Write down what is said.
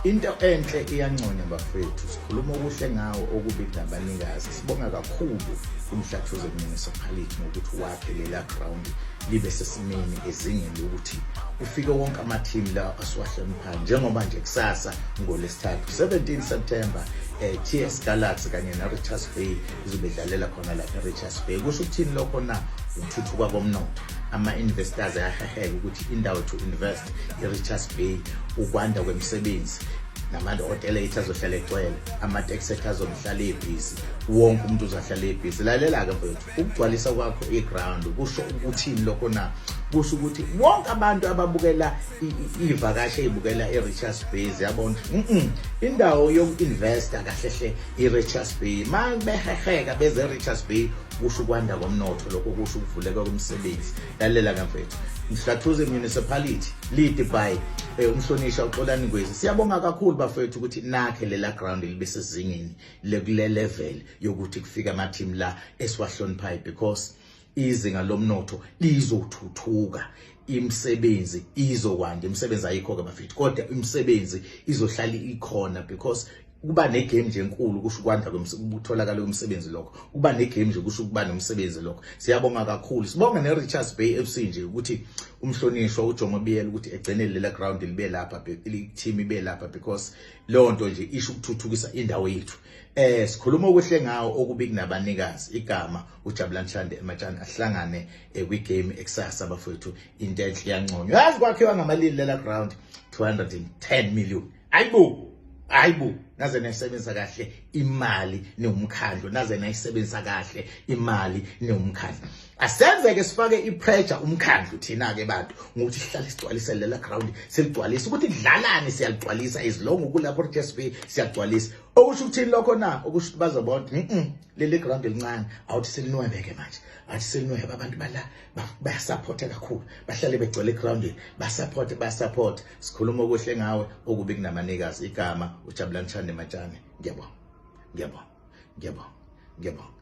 into enhle iyanconywa bafethu, sikhuluma okuhle ngawo okubi kunabanikazi. Sibonga kakhulu uMhlathuze Municipality ngokuthi wakhe lela ground libe sesimeni ezingeni lokuthi ufike wonke ama-team la asiwahloniphayo, njengoba nje kusasa ngoLesithathu 17 September TS Galaxy kanye neRichards Bay izobe idlalela khona lapha eRichards Bay. Kusho ukuthini lokho na? Ukuthuthuka komnotho. Ama-investors ayaheheka ukuthi indawo to invest eRichards Bay, ukwanda kwemisebenzi, nama-hotela ethu azohlala egcwele, ama-taxi ethu azohlala ebhizi, wonke umuntu uzohlala ebhizi. Lalela-ke mfethu, ukugcwalisa kwakho i-ground kusho ukuthini lokho na? Kusho ukuthi wonke abantu ababukela ivakashe ey'bukela eRichards Bay yabona indawo yoku-investa kahlehle iRichards Bay. Ma beheheka beze eRichards Bay kusho ukwanda komnotho, lokho kusho ukuvuleka kwemisebenzi. Lalela-ke mfethu, Mhlathuze Municipality lead by umhlonishwa uXolani Ngwezi. Siyabonga kakhulu bafethu ukuthi nakhe lela ground libe sezingeni lekule level yokuthi kufika ama-team la esiwahloniphayo, because izinga lomnotho lizothuthuka, imisebenzi izokwanda. Imisebenzi ayikho-ke bafethu, kodwa imisebenzi izohlala ikhona, because kuba negame nje enkulu kusho ukwanda ukutholakala kwemisebenzi lokho. Kuba negame nje kusho ukuba nomsebenzi lokho. Siyabonga kakhulu. Sibonga neRichards Bay FC nje ukuthi umhlonishwa uJomo Biyela ukuthi egcine lela ground libe lapha, team ibe lapha, because lonto nje isho ukuthuthukisa indawo yethu. Sikhuluma okuhle ngawo okubi kunabanikazi. Igama uJabulani Shande Ematshane ahlangane kwi-game ekusasa bafethu, into enhle iyanconywa. Yazi kwakhiwa ngamalini lela ground 210 million. Hayibo, naze nayisebenzisa kahle imali neumkhandlu, naze nayisebenzisa kahle imali neumkhandlu. Asenzeke sifake ipressure umkhandlu thina-ke bantu ngokuthi sihlale sigcwalise lela ground, siligcwalise ukuthi kudlalane siyaligcwalisa, as long ukulapho Richards Bay siyagcwalisa. Okusho ukuthini lokho na? Okusho ukuthi bazobona leli ground elincane awuthi selinwebeke manje, athi selinwebe abantu bala bayasupporta kakhulu, bahlale begcwele egroundini, basupporta. Sikhuluma okuhle ngawe okubi kunabanikazi. Igama uJabulani Shande Ematshane. Ngiyabonga.